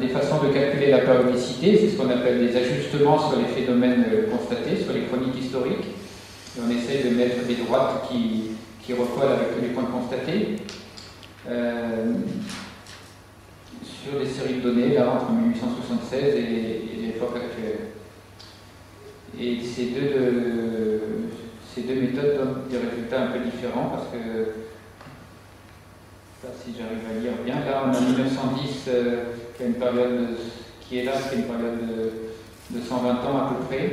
des façons de calculer la périodicité, c'est ce qu'on appelle des ajustements sur les phénomènes constatés, sur les chroniques historiques. Et on essaie de mettre des droites qui recollent avec tous les points constatés. Sur des séries de données, là, entre 1876 et l'époque actuelle. Et ces deux méthodes donnent des résultats un peu différents parce que, si j'arrive à lire bien, là on a 1910 qui a une période qui est là, qui est une période de 120 ans à peu près.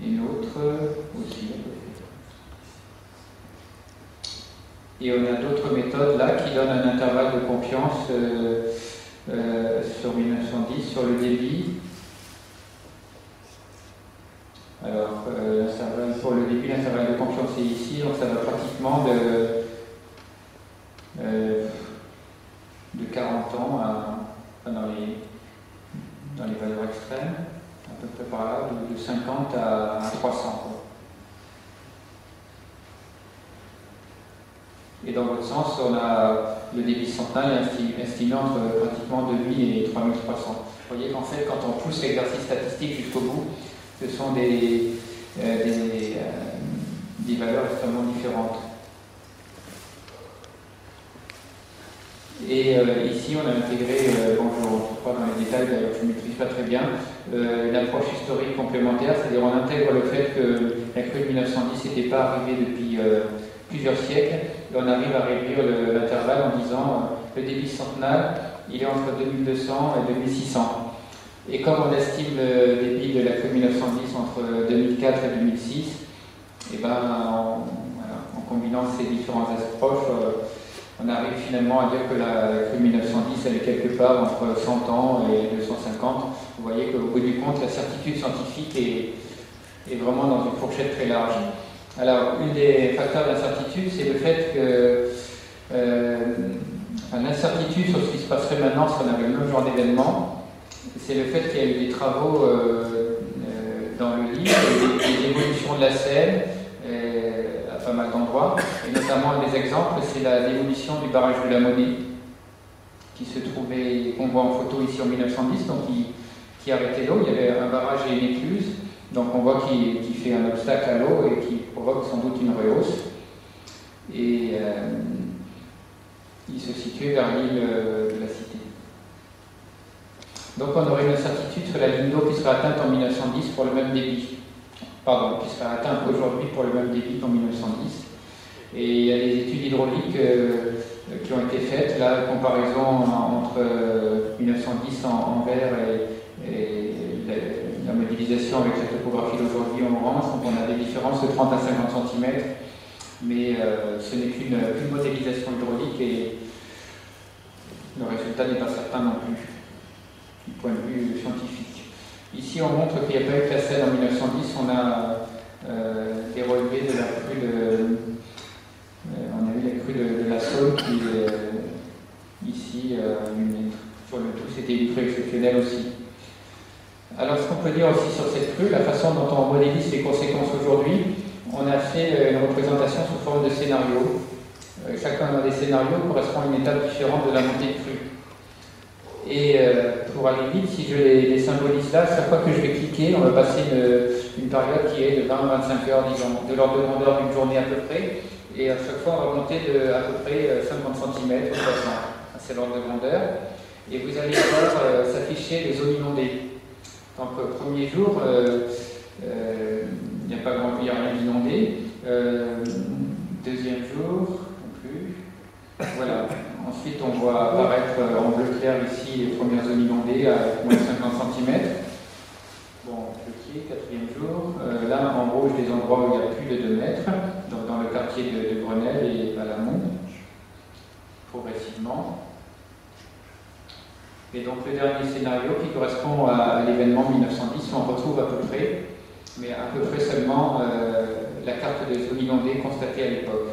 Et l'autre aussi à peu près. Et on a d'autres méthodes là qui donnent un intervalle de confiance sur 1910, sur le débit. Alors, pour le débit, l'intervalle de confiance est ici, donc ça va pratiquement de 40 ans dans les valeurs extrêmes, à peu près par là, de 50 à 300. Quoi. Et dans l'autre sens, on a le débit centenal estimé entre pratiquement 2000 et 3300. Vous voyez qu'en fait, quand on pousse l'exercice statistique jusqu'au bout, ce sont des valeurs extrêmement différentes. Et ici, on a intégré, bon, je ne rentre pas dans les détails, d'ailleurs je ne maîtrise pas très bien, une approche historique complémentaire, c'est-à-dire on intègre le fait que la crue de 1910 n'était pas arrivée depuis plusieurs siècles, et on arrive à réduire l'intervalle en disant le débit centenal, il est entre 2200 et 2600. Et comme on estime le débit de la crue 1910 entre 2004 et 2006, et ben, en combinant ces différentes approches, on arrive finalement à dire que la crue 1910 elle est quelque part entre 100 ans et 250. Vous voyez qu'au bout du compte, la certitude scientifique est vraiment dans une fourchette très large. Alors, un des facteurs d'incertitude, c'est le fait que l'incertitude sur ce qui se passerait maintenant si on avait le même genre d'événement, c'est le fait qu'il y a eu des travaux dans le livre, des évolutions de la Seine à pas mal d'endroits, et notamment un des exemples, c'est la démolition du barrage de la Monnaie, qui se trouvait, qu'on voit en photo ici en 1910, donc qui arrêtait l'eau. Il y avait un barrage et une écluse, donc on voit qu'il fait un obstacle à l'eau et qui provoque sans doute une rehausse. Et il se situait vers l'île de la Cité. Donc on aurait une incertitude sur la ligne d'eau qui serait atteinte en 1910 pour le même débit. Pardon, qui serait atteinte aujourd'hui pour le même débit qu'en 1910. Et il y a des études hydrauliques qui ont été faites, là, comparaison entre 1910 en vert et la modélisation avec la topographie d'aujourd'hui en orange. Donc on a des différences de 30 à 50 cm, mais ce n'est qu'une modélisation hydraulique et le résultat n'est pas certain non plus, du point de vue scientifique. Ici, on montre qu'il n'y a pas eu que la Seine en 1910, on a des relevés de la crue on a eu la crue de la Saône qui est ici, sur le tout, c'était une crue exceptionnelle aussi. Alors, ce qu'on peut dire aussi sur cette crue, la façon dont on modélise les conséquences aujourd'hui, on a fait une représentation sous forme de scénario. Chacun des scénarios correspond à une étape différente de la montée de crue. Et pour aller vite, si je les symbolise là, chaque fois que je vais cliquer, on va passer une période qui est de 20 à 25 heures, disons, de l'ordre de grandeur d'une journée à peu près. Et à chaque fois, on va monter de à peu près 50 cm ou 60. C'est l'ordre de grandeur. Et vous allez voir s'afficher les zones inondées. Donc, premier jour, il n'y a rien d'inondé. Deuxième jour, non plus. Voilà. Ensuite, on voit apparaître en bleu clair ici les premières zones inondées à moins de 50 cm. Bon, petit, quatrième jour. Là, en rouge, les endroits où il y a plus de 2 mètres, donc dans le quartier de Grenelle et à Lamont, progressivement. Et donc, le dernier scénario qui correspond à l'événement 1910, on retrouve à peu près, mais à peu près seulement la carte des zones inondées constatée à l'époque.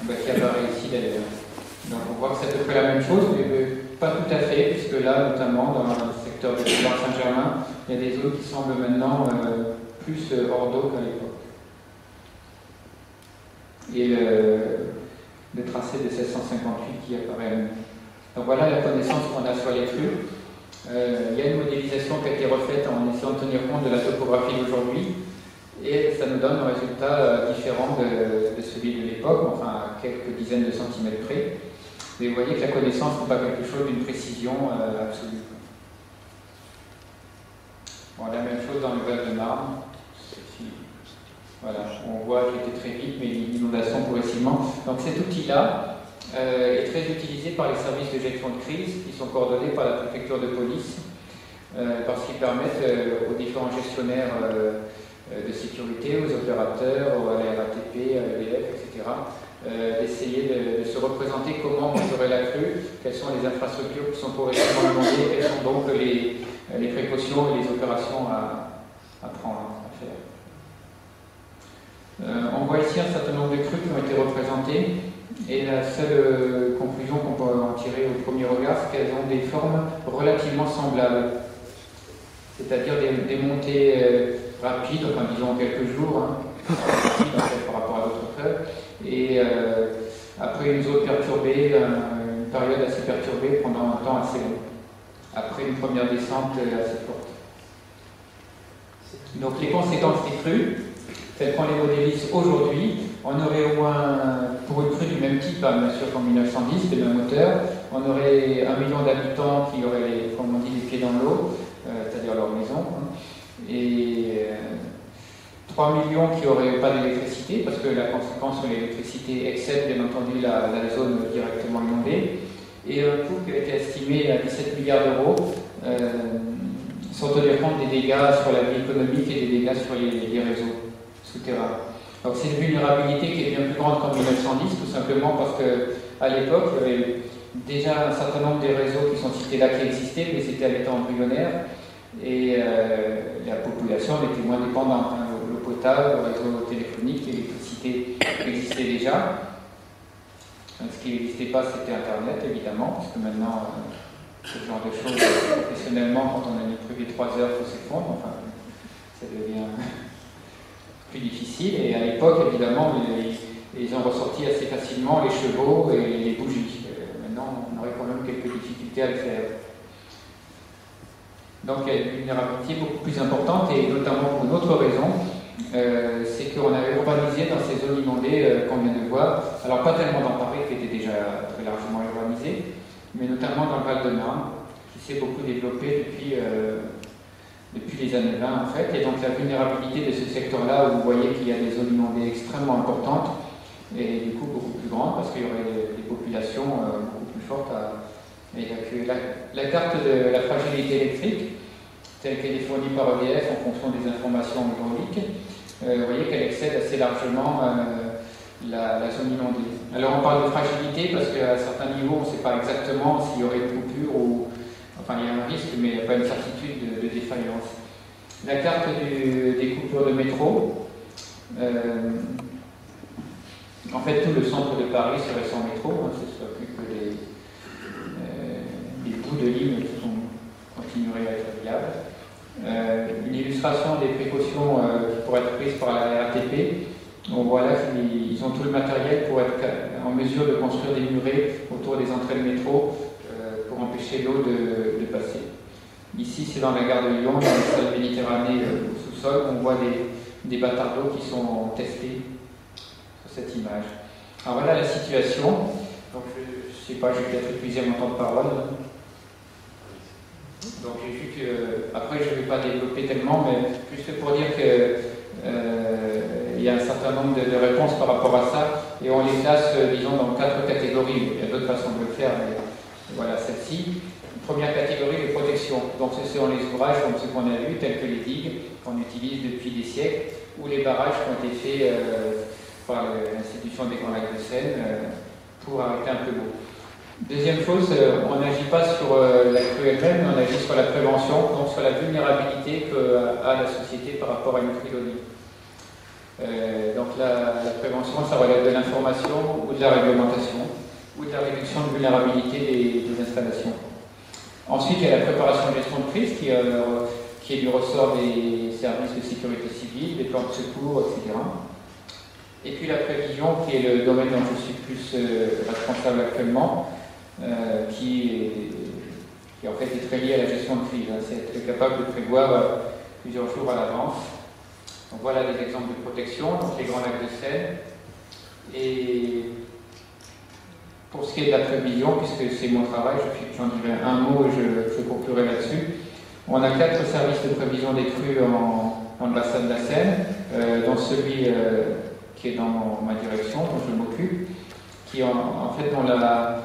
Qui apparaît ici d'ailleurs. Donc on voit que c'est à peu près la même chose, mais pas tout à fait, puisque là, notamment dans le secteur de Boulevard Saint-Germain, il y a des zones qui semblent maintenant plus hors d'eau qu'à l'époque. Et de tracé de 1658 qui apparaît. Donc voilà la connaissance qu'on a sur les crues. Il y a une modélisation qui a été refaite en essayant de tenir compte de la topographie d'aujourd'hui, et ça nous donne un résultat différent de celui de l'époque, enfin à quelques dizaines de centimètres près. Mais vous voyez que la connaissance n'est pas quelque chose d'une précision absolue. Bon, la même chose dans le Val-de-Marne. Voilà, on voit qu'il était très vite, mais l'inondation progressivement. Donc cet outil-là est très utilisé par les services de gestion de crise qui sont coordonnés par la préfecture de police parce qu'ils permettent aux différents gestionnaires de sécurité, aux opérateurs, à la RATP, à l'EDF, etc., d'essayer de se représenter comment mesurer la crue, quelles sont les infrastructures qui sont progressivement inondées, quelles sont donc les précautions et les opérations à prendre, à faire. On voit ici un certain nombre de crues qui ont été représentées, et la seule conclusion qu'on peut en tirer au premier regard, c'est qu'elles ont des formes relativement semblables, c'est-à-dire des montées rapides, enfin disons quelques jours, par rapport à d'autres creux, et après une zone perturbée, une période assez perturbée pendant un temps assez long, après une première descente assez forte. Donc les conséquences des crues, telles qu'on les modélise aujourd'hui, on aurait au moins, pour une crue du même type, bien sûr qu'en 1910, des mêmes hauteurs, on aurait 1 million d'habitants qui auraient, comme on dit, les pieds dans l'eau, c'est-à-dire leur maison, et 3 millions qui n'auraient pas d'électricité, parce que la conséquence sur l'électricité excède bien entendu la zone directement inondée, et un coût qui a été estimé à 17 milliards d'euros, sans tenir compte des dégâts sur la vie économique et des dégâts sur les réseaux souterrains. Donc c'est une vulnérabilité qui est bien plus grande qu'en 1910, tout simplement parce qu'à l'époque, il y avait déjà un certain nombre des réseaux qui sont cités là qui existaient, mais c'était à l'état embryonnaire, et la population était moins dépendante. L'eau potable, le réseau téléphonique, l'électricité existait déjà. Ce qui n'existait pas, c'était Internet, évidemment, parce que maintenant, ce genre de choses, professionnellement, quand on a une privée 3 heures, il faut s'effondrer, enfin, ça devient plus difficile. Et à l'époque, évidemment, ils ont ressorti assez facilement les chevaux et les bougies. Maintenant, on aurait quand même quelques difficultés à le faire. Donc, il y a une vulnérabilité beaucoup plus importante, et notamment pour une autre raison, c'est qu'on avait urbanisé dans ces zones inondées qu'on vient de voir. Alors, pas tellement dans Paris, qui était déjà très largement urbanisé, mais notamment dans le Val-de-Marne, qui s'est beaucoup développé depuis les années 20 en fait. Et donc la vulnérabilité de ce secteur-là, où vous voyez qu'il y a des zones inondées extrêmement importantes, et du coup beaucoup plus grandes, parce qu'il y aurait des populations beaucoup plus fortes à évacuer. La carte de la fragilité électrique, telle qu'elle est fournie par EDF en fonction des informations hydrauliques, vous voyez qu'elle excède assez largement la zone inondée. Alors on parle de fragilité parce qu'à certains niveaux, on ne sait pas exactement s'il y aurait une coupure ou... Enfin, il y a un risque, mais il n'y a pas une certitude de défaillance. La carte des coupures de métro, en fait, tout le centre de Paris serait sans métro, ce ne serait plus que des bouts de lignes qui continueraient à être viables. Une illustration des précautions qui pourraient être prises par la RATP. On voit là qu'ils ont tout le matériel pour être en mesure de construire des murets autour des entrées de métro pour empêcher l'eau de passer. Ici, c'est dans la gare de Lyon, dans la salle Méditerranée au sous-sol, on voit des bâtards d'eau qui sont testés sur cette image. Alors voilà la situation. Donc je ne sais pas, j'ai peut-être épuisé mon temps de parole. Donc j'ai vu que, après je ne vais pas développer tellement, mais juste pour dire que il y a un certain nombre de réponses par rapport à ça, et on les classe, disons, dans 4 catégories. Il y a d'autres façons de le faire, mais voilà celle-ci. Première catégorie, les protections. Donc ce sont les ouvrages comme ceux qu'on a vus, tels que les digues, qu'on utilise depuis des siècles, ou les barrages qui ont été faits par l'institution des Grands Lacs de Seine pour arrêter un peu l'eau. Deuxième chose, on n'agit pas sur la crue elle-même, mais on agit sur la prévention, donc sur la vulnérabilité qu'a la société par rapport à une crue d'eau. Donc la prévention, ça relève de l'information ou de la réglementation ou de la réduction de vulnérabilité des installations. Ensuite, il y a la préparation de gestion de crise qui est du ressort des services de sécurité civile, des plans de secours, etc. Et puis la prévision, qui est le domaine dont je suis plus responsable actuellement, qui en fait est très lié à la gestion de crise. C'est être capable de prévoir plusieurs jours à l'avance. Donc voilà des exemples de protection, donc les grands lacs de Seine. Et pour ce qui est de la prévision, puisque c'est mon travail, j'en dirai un mot et je conclurai là-dessus. On a 4 services de prévision des crues dans le bassin de la Seine, dont celui qui est dans ma direction, dont je m'occupe, qui en fait dont la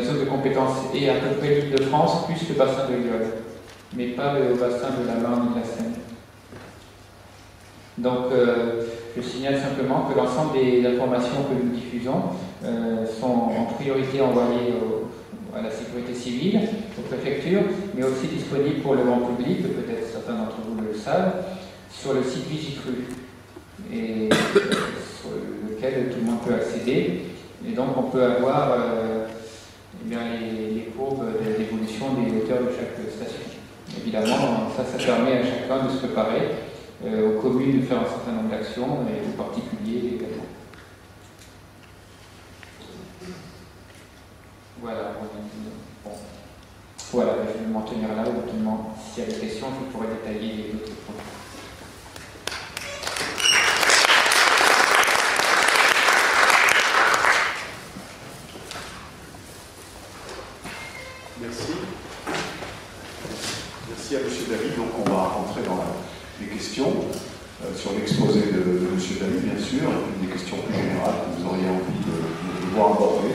zone de compétence est à peu près l'Île-de-France, plus le bassin de l'Yonne, mais pas le bassin de la Marne et de la Seine. Donc, je signale simplement que l'ensemble des informations que nous diffusons sont en priorité envoyées à la sécurité civile, aux préfectures, mais aussi disponibles pour le grand public, peut-être certains d'entre vous le savent, sur le site Vigicru, et sur lequel tout le monde peut accéder. Et donc, on peut avoir les courbes d'évolution des hauteurs de chaque station. Évidemment, ça permet à chacun de se préparer, aux communes de faire un certain nombre d'actions et aux particuliers également. Voilà, bon. Voilà, je vais m'en tenir là. Éventuellement, s'il y a des questions, je pourrais détailler les autres points. Merci. Merci à M. David. Donc on va rentrer dans les questions sur l'exposé de M. David, bien sûr, et puis des questions plus générales que vous auriez envie de voir aborder.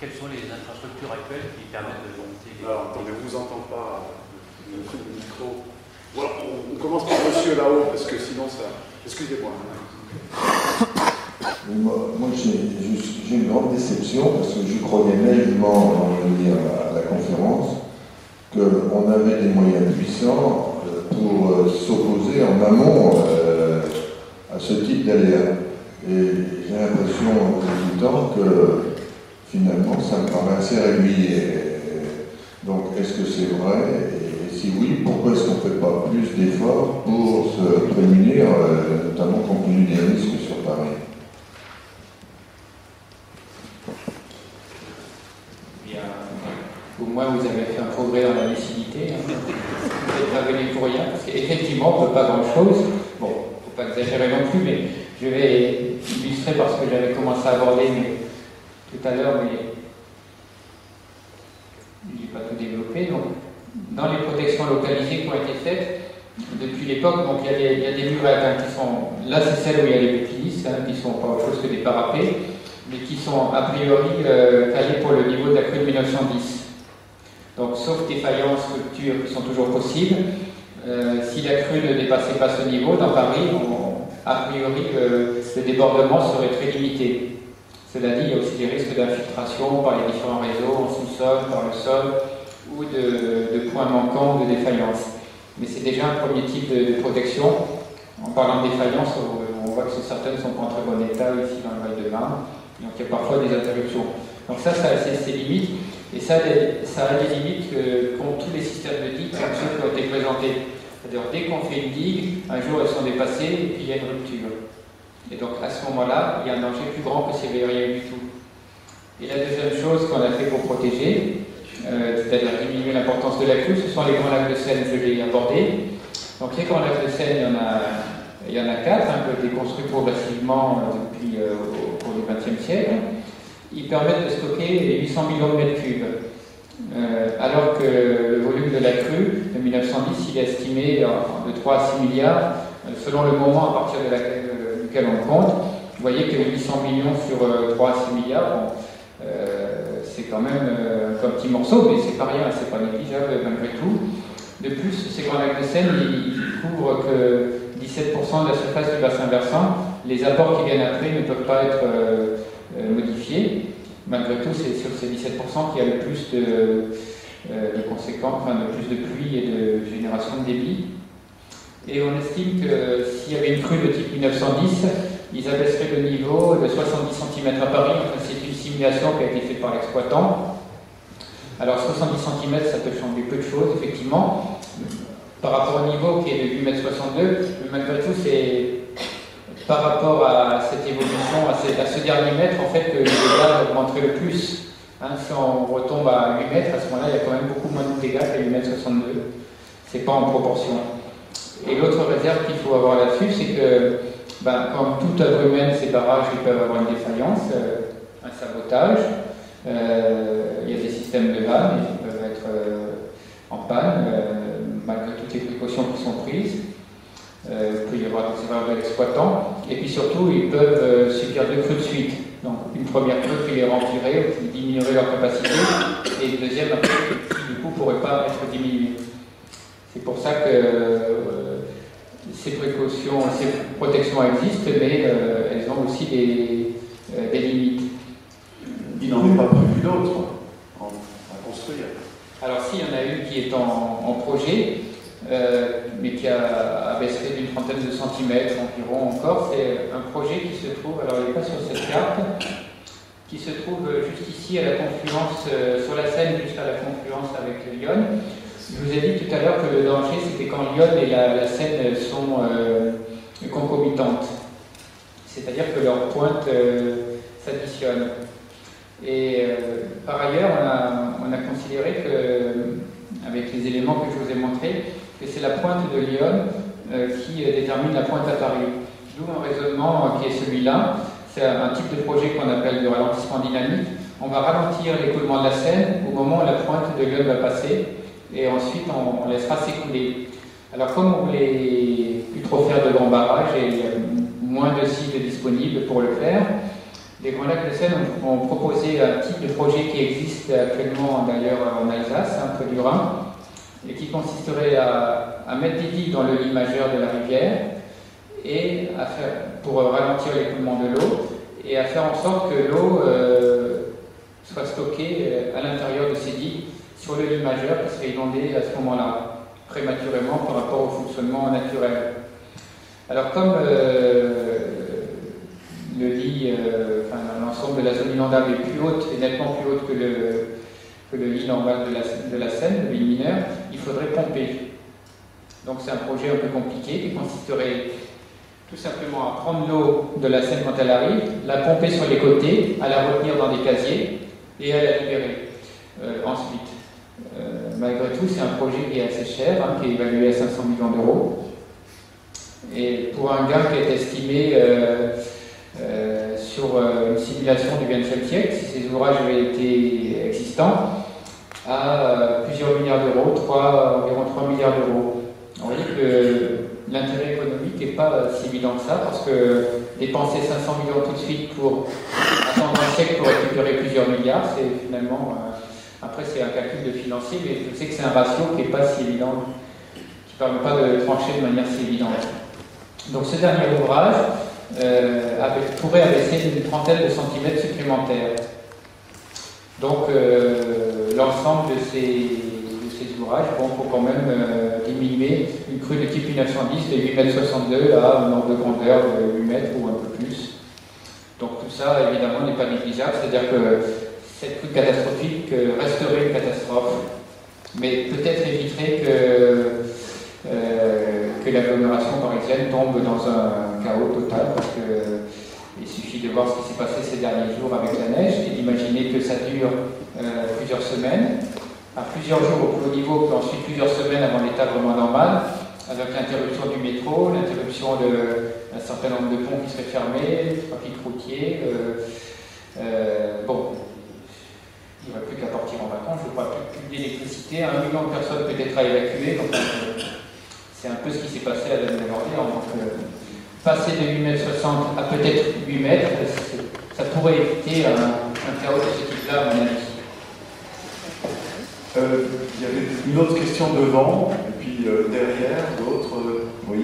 Quelles sont les infrastructures actuelles qui permettent de monter les... Alors, attendez, on ne vous entend pas le micro. Voilà, on commence par monsieur là-haut, parce que sinon ça... Excusez-moi. Moi j'ai une grande déception, parce que je croyais naïvement, avant de venir à la conférence, qu'on avait des moyens puissants pour s'opposer en amont à ce type d'aléas. Et j'ai l'impression, en résultant, que finalement, ça me paraît assez réduit. Donc, est-ce que c'est vrai? Et si oui, pourquoi est-ce qu'on ne fait pas plus d'efforts pour se prémunir, notamment compte tenu des risques sur Paris? Bien, au moins, vous avez fait un progrès dans la lucidité. Vous n'êtes pas venu pour rien, parce qu'effectivement, on ne peut pas grand-chose. Bon, il ne faut pas exagérer non plus, mais je vais illustrer parce que j'avais commencé à aborder tout à l'heure, mais je n'ai pas tout développé. Donc, dans les protections localisées qui ont été faites, depuis l'époque, donc il y a des murailles qui sont, là c'est celles où il y a les boucliers, qui ne sont pas autre chose que des parapets, mais qui sont a priori taillés pour le niveau de la crue de 1910. Donc, sauf défaillances, ruptures qui sont toujours possibles, si la crue ne dépassait pas ce niveau, dans Paris, a priori, le débordement serait très limité. Cela dit, il y a aussi des risques d'infiltration par les différents réseaux, en sous-sol, par le sol, ou de points manquants ou de défaillances. Mais c'est déjà un premier type de protection. En parlant de défaillance, on voit que certaines ne sont pas en très bon état ici dans le Val-de-Marne. Donc il y a parfois des interruptions. Donc ça a ses limites. Et ça a des limites qu'ont tous les systèmes de digues comme ceux qui ont été présentés. C'est-à-dire, dès qu'on fait une digue, un jour elles sont dépassées et puis il y a une rupture. Et donc à ce moment-là, il y a un danger plus grand que s'il n'y avait rien du tout. Et la deuxième chose qu'on a fait pour protéger, c'est-à-dire diminuer l'importance de la crue, ce sont les grands lacs de Seine, je l'ai abordé. Donc les grands lacs de Seine, il y en a 4, qui ont été construits progressivement depuis au cours du XXe siècle. Ils permettent de stocker les 800 millions de mètres cubes. Alors que le volume de la crue de 1910, il est estimé de 3 à 6 milliards, selon le moment à partir duquel on compte. Vous voyez que les 800 millions sur 3 à 6 milliards, bon, c'est quand même un petit morceau, mais c'est pas rien, c'est pas négligeable malgré tout. De plus, ces grands lacs de Seine, ils couvrent que 17% de la surface du bassin versant. Les apports qui viennent après ne peuvent pas être modifiés. Malgré tout, c'est sur ces 17% qu'il y a le plus de conséquences, enfin de plus de pluie et de génération de débit. Et on estime que s'il y avait une crue de type 1910, ils abaisseraient le niveau de 70 cm à Paris. Enfin, c'est une simulation qui a été faite par l'exploitant. Alors 70 cm, ça peut changer peu de choses, effectivement, par rapport au niveau qui est de 8,62 m, mais malgré tout, c'est par rapport à cette évolution, à ce dernier mètre, en fait, que les dégâts augmenteraient le plus. Hein, si on retombe à 8 mètres, à ce moment-là, il y a quand même beaucoup moins de dégâts qu'à 8,62 m. C'est pas en proportion. Et l'autre réserve qu'il faut avoir là-dessus, c'est que, comme toute œuvre humaine, ces barrages ils peuvent avoir une défaillance, un sabotage. Il y a des systèmes de vannes qui peuvent être en panne, malgré toutes les précautions qui sont prises. Il peut y avoir des erreurs de l'exploitant. Et puis surtout, ils peuvent subir 2 crues de suite. Donc une première crue qui les remplirait ou qui diminuerait leur capacité, et une deuxième après, qui du coup ne pourrait pas être diminuée. C'est pour ça que ces précautions, ces protections existent, mais elles ont aussi des limites. Il n'en est pas prévu d'autres à construire. Alors s'il y en a une qui est en projet, mais qui a baissé d'une trentaine de centimètres environ encore, c'est un projet qui se trouve, alors il n'est pas sur cette carte, qui se trouve juste ici à la confluence, sur la Seine jusqu'à la confluence avec le Yonne. Je vous ai dit tout à l'heure que le danger, c'était quand Lyon et la Seine sont concomitantes. C'est-à-dire que leurs pointes s'additionnent. Et par ailleurs, on a considéré que, avec les éléments que je vous ai montrés, que c'est la pointe de Lyon qui détermine la pointe à Paris. D'où un raisonnement qui est celui-là. C'est un type de projet qu'on appelle du ralentissement dynamique. On va ralentir l'écoulement de la Seine au moment où la pointe de Lyon va passer. Et ensuite on laissera s'écouler. Alors comme on ne voulait plus trop faire de grands barrages et il y a moins de sites disponibles pour le faire, les Grands Lacs de Seine ont proposé un type de projet qui existe actuellement d'ailleurs en Alsace, près du Rhin, et qui consisterait à mettre des digues dans le lit majeur de la rivière et pour ralentir l'écoulement de l'eau et à faire en sorte que l'eau soit stockée à l'intérieur de ces digues sur le lit majeur qui serait inondé à ce moment-là, prématurément par rapport au fonctionnement naturel. Alors comme le lit, l'ensemble de la zone inondable est plus haute, est nettement plus haute que le lit normal de la Seine, le lit mineur, il faudrait pomper. Donc c'est un projet un peu compliqué qui consisterait tout simplement à prendre l'eau de la Seine quand elle arrive, la pomper sur les côtés, à la retenir dans des casiers et à la libérer ensuite. Malgré tout, c'est un projet qui est assez cher, qui est évalué à 500 millions d'euros. Et pour un gain qui est estimé sur une simulation du XXe siècle, si ces ouvrages avaient été existants, à plusieurs milliards d'euros, environ 3 milliards d'euros. On voit que l'intérêt économique n'est pas si évident que ça, parce que dépenser 500 millions tout de suite pour attendre un siècle pour récupérer plusieurs milliards, c'est finalement... après, c'est un calcul de financier, mais je sais que c'est un ratio qui n'est pas si évident, qui ne permet pas de trancher de manière si évidente. Donc ce dernier ouvrage pourrait abaisser d'une trentaine de centimètres supplémentaires. Donc l'ensemble de ces ouvrages faut quand même diminuer une crue de type 1910 de 8,62 m à un ordre de grandeur de 8 mètres ou un peu plus. Donc tout ça, évidemment, n'est pas négligeable, c'est-à-dire que cette crue catastrophique resterait une catastrophe, mais peut-être éviterait que l'agglomération parisienne tombe dans un chaos total, parce qu'il suffit de voir ce qui s'est passé ces derniers jours avec la neige et d'imaginer que ça dure plusieurs semaines, à plusieurs jours au plus haut niveau, puis ensuite plusieurs semaines avant l'état vraiment normal, avec l'interruption du métro, l'interruption d'un certain nombre de ponts qui seraient fermés, le trafic routier. Il n'y aura plus qu'à partir en vacances, je ne crois plus d'électricité, 1 million de personnes peut-être à évacuer, donc c'est un peu ce qui s'est passé à la Nouvelle-Orléans. Donc passer de 8,60 m à peut-être 8 mètres, ça pourrait éviter un chaos de ce type-là, à mon avis. Il y avait une autre question devant, et puis derrière, d'autres. Oui.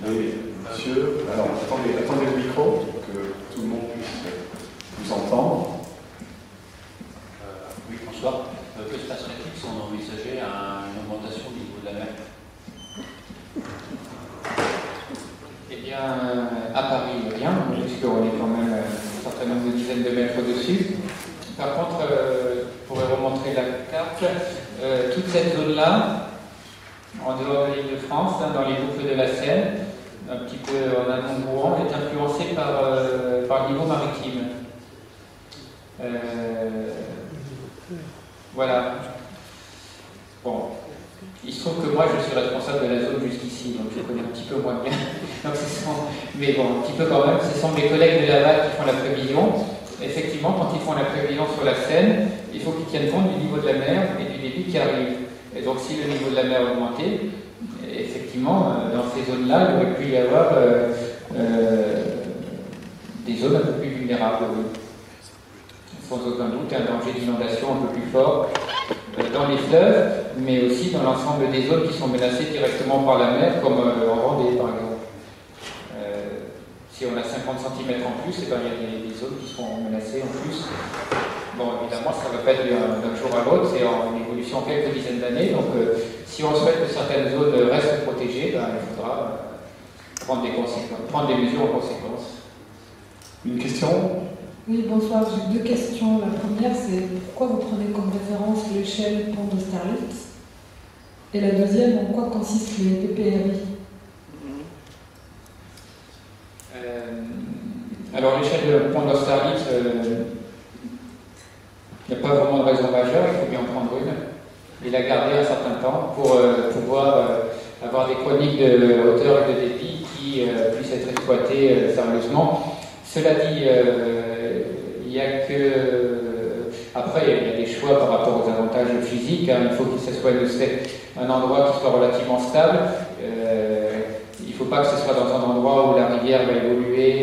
Monsieur. Alors, attendez le micro pour que tout le monde puisse vous entendre. Oui, bonsoir. Que se passerait-il si on envisageait une augmentation du niveau de la mer? Eh bien, bien, à Paris, rien, puisqu'on est quand même un certain nombre de dizaines de mètres au-dessus. Par contre, je pourrais remontrer la carte. Toute cette zone-là, en dehors de l'Île-de-France, dans les boucles de la Seine, un petit peu en amont de Rouen, est influencée par le niveau maritime. Voilà. Bon. Il se trouve que moi, je suis responsable de la zone jusqu'ici, donc je connais un petit peu moins bien. Donc, mais bon, un petit peu quand même. Ce sont mes collègues de Laval qui font la prévision. Effectivement, quand ils font la prévision sur la Seine, il faut qu'ils tiennent compte du niveau de la mer et du débit qui arrive. Et donc, si le niveau de la mer augmentait, effectivement, dans ces zones-là, il aurait pu y avoir des zones un peu plus vulnérables. Sans aucun doute, un danger d'inondation un peu plus fort dans les fleuves, mais aussi dans l'ensemble des zones qui sont menacées directement par la mer, comme en Vendée, par exemple. Si on a 50 cm en plus, eh ben, il y a des zones qui seront menacées en plus. Bon, évidemment, ça ne va pas être d'un jour à l'autre, c'est en évolution en quelques dizaines d'années. Donc, si on souhaite que certaines zones restent protégées, ben, il faudra prendre des mesures en conséquence. Une question ? Oui, bonsoir. J'ai deux questions. La première, c'est pourquoi vous prenez comme référence l'échelle pont d'Austerlitz? Et la deuxième, en quoi consistent les PPRI? Alors, l'échelle de pont d'Austerlitz, il n'y a pas vraiment de raison majeure, il faut bien en prendre une et la garder un certain temps pour pouvoir avoir des chroniques de hauteur et de débit qui puissent être exploitées sérieusement. Cela dit, il n'y a que... Après, il y a des choix par rapport aux avantages physiques. Hein. Il faut que ce soit un endroit qui soit relativement stable. Il ne faut pas que ce soit dans un endroit où la rivière va évoluer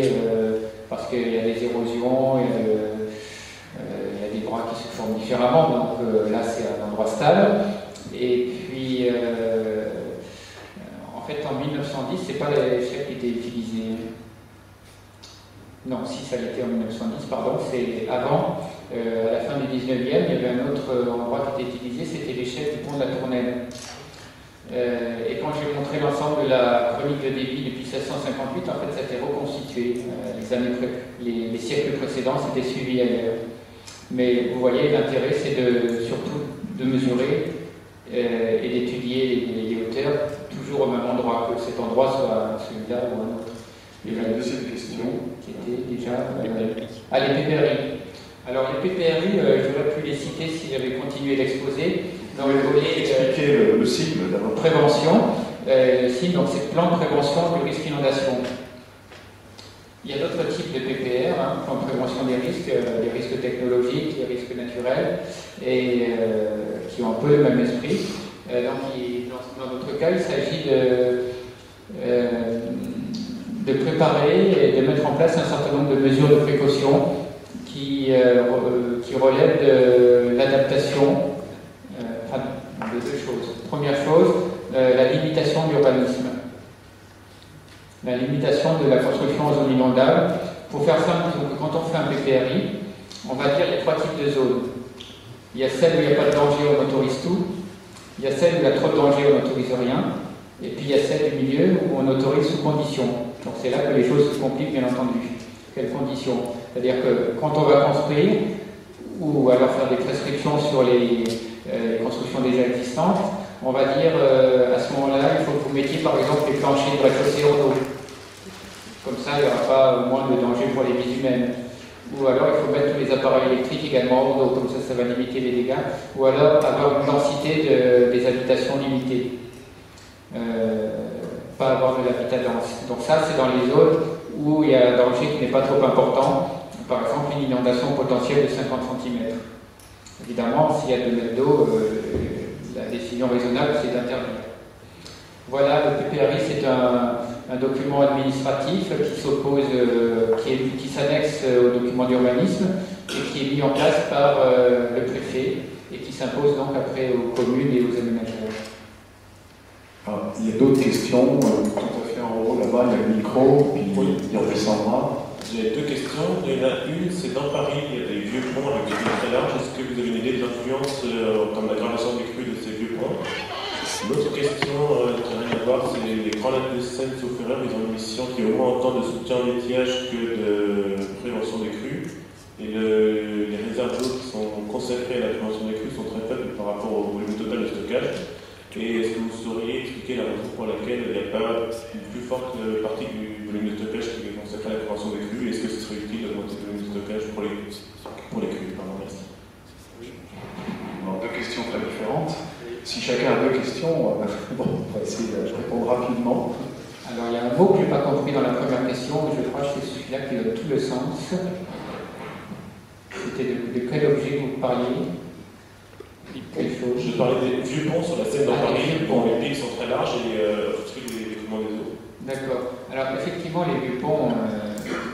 parce qu'il y a des érosions, il y a des bras qui se forment différemment. Donc là, c'est un endroit stable. Et puis, en fait, en 1910, ce n'est pas l'échelle qui était utilisée. Non, si ça l'était en 1910, pardon, c'est avant, à la fin du 19e, il y avait un autre endroit qui était utilisé, c'était l'échelle du pont de la Tournelle. Et quand j'ai montré l'ensemble de la chronique de débit depuis 1658, en fait, ça a été reconstitué. Les siècles précédents, c'était suivi ailleurs. Mais vous voyez, l'intérêt, c'est surtout de mesurer et d'étudier les hauteurs, toujours au même endroit, que cet endroit soit celui-là ou un autre. Et la deuxième question qui était déjà les PPRI. Alors les PPRI, j'aurais pu les citer si j'avais continué l'exposé. Dans le volet expliquer le sigle d'abord. Prévention, le sigle, donc c'est plan de prévention du risque inondation. Il y a d'autres types de PPR, hein, plan de prévention des risques technologiques, les risques naturels, et qui ont un peu le même esprit. Dans notre cas, il s'agit de préparer et de mettre en place un certain nombre de mesures de précaution qui relèvent de l'adaptation de deux choses. Première chose, la limitation de l'urbanisme. La limitation de la construction en zone inondable. Pour faire simple, donc, quand on fait un PPRI, on va dire qu'il y a trois types de zones. Il y a celle où il n'y a pas de danger, on autorise tout. Il y a celle où il y a trop de danger, on n'autorise rien. Et puis il y a celle du milieu où on autorise sous condition. Donc c'est là que les choses se compliquent, bien entendu. Quelles conditions? C'est-à-dire que quand on va construire, ou alors faire des prescriptions sur les constructions déjà existantes, on va dire à ce moment-là, il faut que vous mettiez par exemple les planchers de rez-de-chaussée en eau. Comme ça, il n'y aura pas moins de danger pour les vies humaines. Ou alors il faut mettre tous les appareils électriques également en eau, comme ça va limiter les dégâts. Ou alors avoir une densité des habitations limitée. Pas avoir de l'habitat dense. Donc ça, c'est dans les zones où il y a un danger qui n'est pas trop important. Par exemple, une inondation potentielle de 50 cm. Évidemment, s'il y a 2 mètres d'eau, la décision raisonnable, c'est d'interdire. Voilà, le PPRI, c'est un document administratif qui s'oppose, qui s'annexe au document d'urbanisme et qui est mis en place par le préfet et qui s'impose donc après aux communes et aux aménageurs. Alors, il y a d'autres questions, tout à fait en haut, là-bas, il y a le micro, puis il redescendra. J'ai deux questions. Il y en a une, c'est dans Paris, il y a des vieux ponts avec des vies très larges. Est-ce que vous avez une idée de l'influence comme l'aggravation des crues de ces vieux ponts? L'autre question qui n'a rien à voir, c'est les grands lacs de Seine, sauf erreur, ils ont une mission qui est au moins autant de soutien en étiage que de prévention des crues. Et les réserves d'eau qui sont consacrées à la prévention des crues sont très faibles par rapport au volume total de stockage. Et est-ce que vous sauriez expliquer la raison pour laquelle il n'y a pas une plus forte partie du volume de stockage qui est consacrée à la prévention des crues? Et est-ce que ce serait utile d'augmenter le volume de stockage pour les crues? Pardon, merci. Alors, deux questions très différentes. Si chacun a deux questions, bon, on va essayer de répondre rapidement. Alors, il y a un mot que je n'ai pas compris dans la première question, mais je crois que c'est celui-là qui donne tout le sens. C'était de quel objet vous parliez? Quelle chose? Je parlais des vieux ponts sur la Seine dans Paris. Bon, les pics sont très larges et obstruent l'écoulement des eaux. D'accord. Alors, effectivement, les vieux ponts,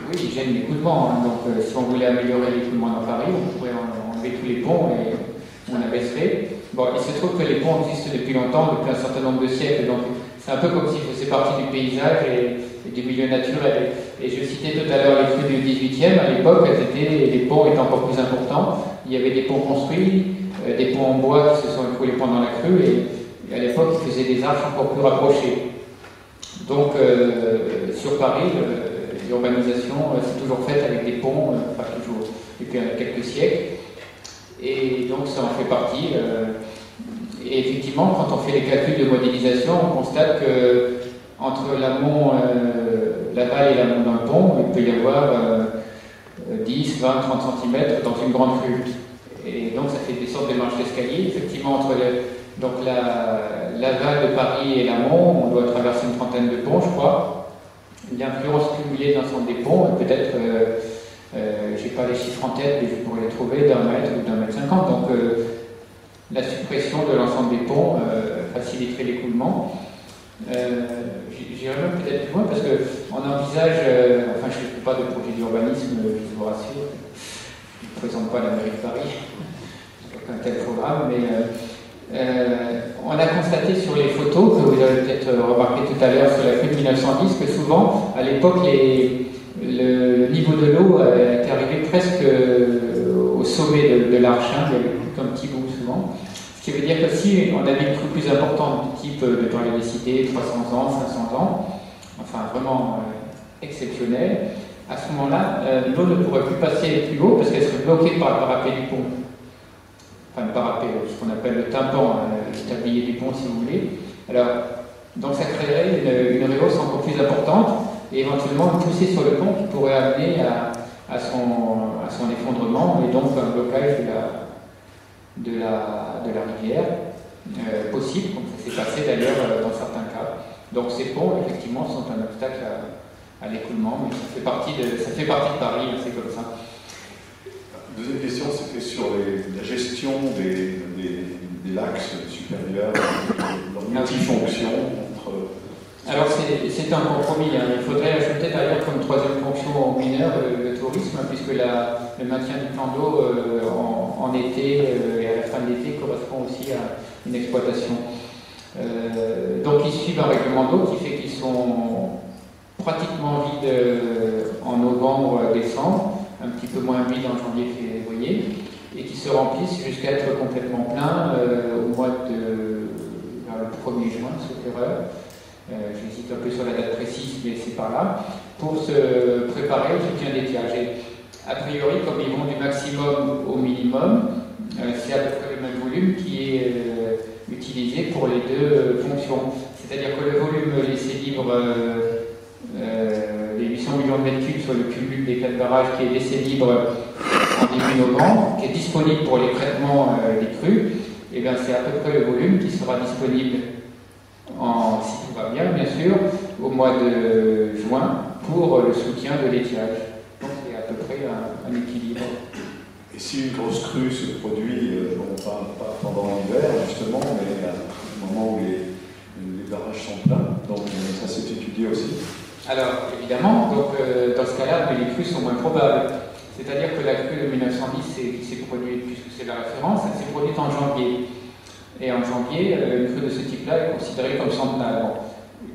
oui, ils gênent l'écoulement. Hein. Donc, si on voulait améliorer l'écoulement dans Paris, on pourrait enlever tous les ponts et on abaisserait. Bon, il se trouve que les ponts existent depuis longtemps, depuis un certain nombre de siècles. Donc, c'est un peu comme s'ils faisaient partie du paysage et du milieu naturel. Et je citais tout à l'heure les crues du 18e. À l'époque, les ponts étaient encore plus importants. Il y avait des ponts construits, des ponts en bois qui se sont écoulés pendant la crue. Et à l'époque, ils faisaient des arches encore plus rapprochées. Donc, sur Paris, l'urbanisation s'est toujours faite avec des ponts, pas toujours, depuis quelques siècles. Et donc, ça en fait partie. Et effectivement, quand on fait les calculs de modélisation, on constate que entre l'amont, l'aval et l'amont d'un pont, il peut y avoir 10, 20, 30 cm dans une grande crue. Et donc ça fait des sortes de marches d'escalier. Effectivement, entre l'aval de Paris et l'amont, on doit traverser une trentaine de ponts, je crois. L'influence cumulée de l'ensemble des ponts, peut-être, je n'ai pas les chiffres en tête, mais je pourrais les trouver d'un mètre ou d'un mètre 50. Donc la suppression de l'ensemble des ponts faciliterait l'écoulement. J'irais même peut-être plus loin parce qu'on envisage, enfin je ne fais pas de projet d'urbanisme, je vous rassure, je ne présente pas la mairie de Paris, aucun tel programme, mais on a constaté sur les photos, que vous avez peut-être remarqué tout à l'heure sur la crue de 1910, que souvent, à l'époque, le niveau de l'eau était arrivé presque au sommet de l'arche, hein, il y avait plus qu'un petit bout souvent. Ce qui veut dire que si on avait une crue plus importante, du type de périodicité 300 ans, 500 ans, enfin vraiment exceptionnelle, à ce moment-là, l'eau ne pourrait plus passer plus haut parce qu'elle serait bloquée par le parapet du pont. Enfin, le parapet, ce qu'on appelle le tympan, le tablier du pont, si vous voulez. Alors, donc ça créerait une rehausse encore plus importante et éventuellement une poussée sur le pont qui pourrait amener à son effondrement et donc un blocage de la rivière possible, comme ça s'est passé d'ailleurs dans certains cas. Donc ces ponts, effectivement, sont un obstacle à l'écoulement, mais ça fait partie de Paris, c'est comme ça. Deuxième question, c'était sur la gestion des lacs supérieurs, leur multifonction entre... Alors c'est un compromis. Hein. Il faudrait ajouter d'ailleurs comme troisième fonction mineure le tourisme, puisque le maintien du plan d'eau en été et à la fin de l'été correspond aussi à une exploitation. Donc ils suivent un règlement d'eau qui fait qu'ils sont pratiquement vides en novembre-décembre, un petit peu moins vides en janvier-février, et qui se remplissent jusqu'à être complètement pleins au mois vers le 1er juin, sauf erreur. J'hésite un peu sur la date précise, mais c'est par là, pour se préparer au soutien d'étiage. Et a priori, comme ils vont du maximum au minimum, c'est à peu près le même volume qui est utilisé pour les deux fonctions. C'est-à-dire que le volume laissé libre, les 800 millions de mètres cubes sur le cumul des 4 barrages qui est laissé libre en début novembre, qui est disponible pour les traitements des crues, et bien c'est à peu près le volume qui sera disponible si tout va bien, bien sûr, au mois de juin pour le soutien de l'étiage. Donc c'est à peu près un équilibre. Et si une grosse crue se produit, pas pendant l'hiver justement, mais au moment où les barrages sont pleins, donc ça s'est étudié aussi. Alors évidemment, donc, dans ce cas-là, les crues sont moins probables. C'est-à-dire que la crue de 1910 qui s'est produite, puisque c'est la référence, elle s'est produite en janvier. Et en janvier, une crue de ce type-là est considérée comme centenale. Bon,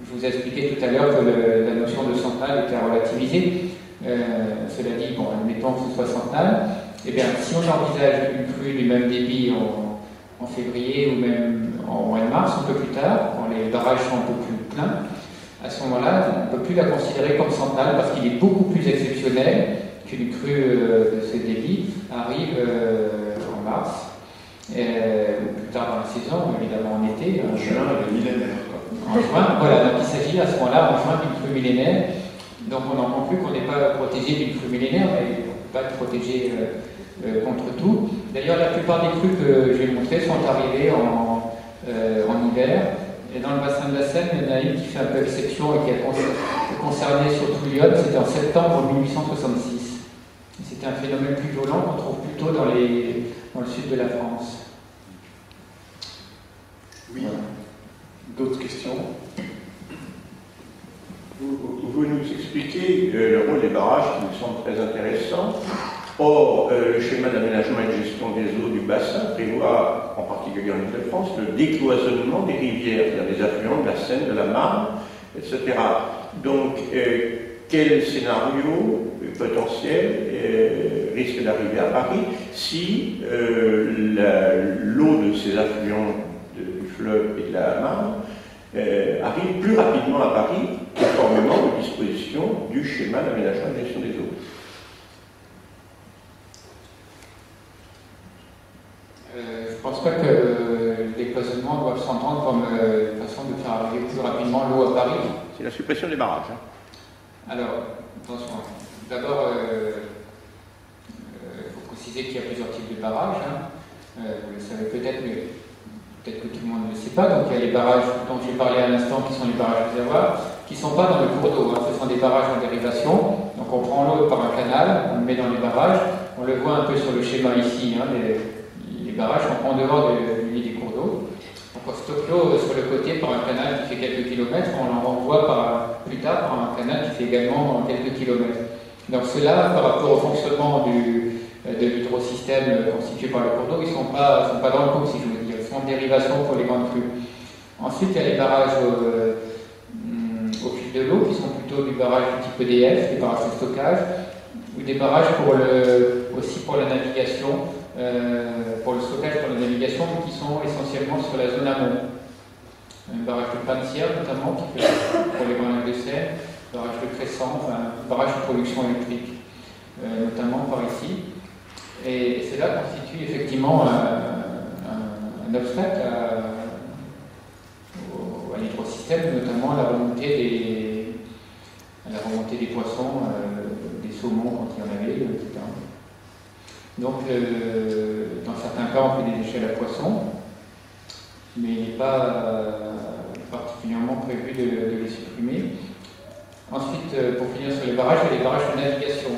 je vous ai expliqué tout à l'heure que la notion de centenale était relativisée. Cela dit, bon, admettons que ce soit centenale. Eh bien, si on envisage une crue du même débit en février ou même en mois de mars, un peu plus tard, quand les barrages sont un peu plus pleins, à ce moment-là, on ne peut plus la considérer comme centrale parce qu'il est beaucoup plus exceptionnel qu'une crue de ce débit arrive en mars, ou plus tard dans la saison, évidemment en été. En juin, le millénaire. En juin, voilà, donc il s'agit à ce moment-là, en juin, d'une crue millénaire. Donc on n'en plus qu'on n'est pas protégé d'une crue millénaire, mais on ne peut pas être protégé contre tout. D'ailleurs, la plupart des crues que je vais montrer sont arrivées en hiver. Et dans le bassin de la Seine, il y en a une qui fait un peu exception et qui a concerné surtout Lyon, c'était en septembre 1866. C'était un phénomène plus violent qu'on trouve plutôt dans le sud de la France. Oui. D'autres questions? Vous nous expliquez le rôle des barrages qui nous semble très intéressant. Or, le schéma d'aménagement et de gestion des eaux du bassin prévoit, en particulier en Île-de-France, le décloisonnement des rivières, c'est-à-dire des affluents de la Seine, de la Marne, etc. Donc, quel scénario potentiel risque d'arriver à Paris si l'eau de ces affluents du fleuve et de la Marne arrive plus rapidement à Paris, conformément aux dispositions du schéma d'aménagement et de gestion des eaux? Je ne pense pas que les cloisonnements doivent s'entendre comme façon de faire arriver plus rapidement l'eau à Paris. C'est la suppression des barrages. Alors, attention. D'abord, il faut préciser qu'il y a plusieurs types de barrages. Vous le savez peut-être, mais peut-être que tout le monde ne le sait pas. Donc il y a les barrages dont j'ai parlé à l'instant, qui sont les barrages réservoirs, qui ne sont pas dans le cours d'eau. Ce sont des barrages en dérivation. Donc on prend l'eau par un canal, on le met dans les barrages. On le voit un peu sur le schéma ici. Les barrages sont en dehors du lit des cours d'eau. Donc on stocke l'eau sur le côté par un canal qui fait quelques kilomètres, on l'en renvoie plus tard par un canal qui fait également quelques kilomètres. Donc cela, par rapport au fonctionnement de l'hydrosystème constitué par le cours d'eau, ils ne sont pas dans le coup, si je veux dire. Ils sont en dérivation pour les grandes crues. Ensuite, il y a les barrages au fil de l'eau, qui sont plutôt du barrage du type EDF, des barrages de stockage, ou des barrages aussi pour la navigation, pour le stockage, pour la navigation, mais qui sont essentiellement sur la zone amont. Un barrage de Pantière, notamment, qui fait pour les grands lacs de Seine, barrage de Crescent, barrage de production électrique, notamment par ici. Et cela constitue effectivement un obstacle à l'hydrosystème, notamment à la remontée des poissons, des saumons quand il y en avait, etc. Donc, dans certains cas, on fait des échelles à poissons, mais il n'est pas particulièrement prévu de les supprimer. Ensuite, pour finir sur les barrages, il y a les barrages de navigation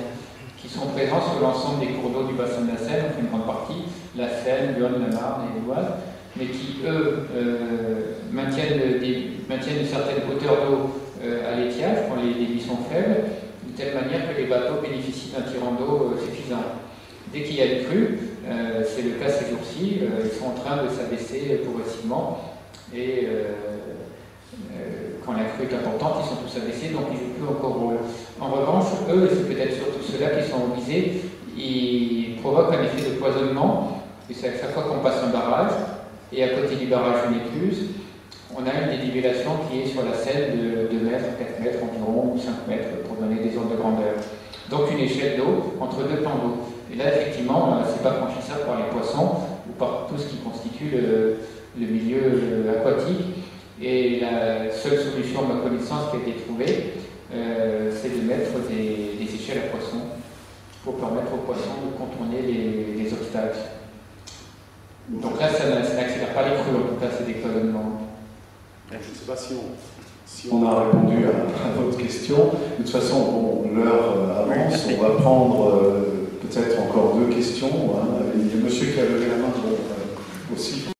qui sont présents sur l'ensemble des cours d'eau du bassin de la Seine, enfin une grande partie, la Seine, l'Yonne, la Marne et l'Oise, mais qui, eux, maintiennent une certaine hauteur d'eau à l'étiage quand les débits sont faibles, de telle manière que les bateaux bénéficient d'un tirant d'eau suffisant. Dès qu'il y a une crue, c'est le cas ces jours-ci, ils sont en train de s'abaisser progressivement et quand la crue est importante, ils sont tous abaissés, donc ils ne jouent plus encore rôle. En revanche, eux, et c'est peut-être surtout ceux-là qui sont visés, ils provoquent un effet de poisonnement, puisque à chaque fois qu'on passe un barrage, et à côté du barrage une écluse, on a une dénivellation qui est sur la Seine de 2 mètres, 4 mètres environ, ou 5 mètres, pour donner des ordres de grandeur. Donc une échelle d'eau entre deux plans d'eau. Et là, effectivement, c'est pas franchissable par les poissons ou par tout ce qui constitue le milieu aquatique. Et la seule solution, à ma connaissance, qui a été trouvée, c'est de mettre des échelles à poissons pour permettre aux poissons de contourner les obstacles. Donc là, ça n'accélère pas les crues, en tout cas, c'est des cloisonnements. Je ne sais pas si on a répondu à votre question. De toute façon, bon, l'heure avance. On va prendre peut-être encore 2 questions. Il y a monsieur qui a levé la main aussi.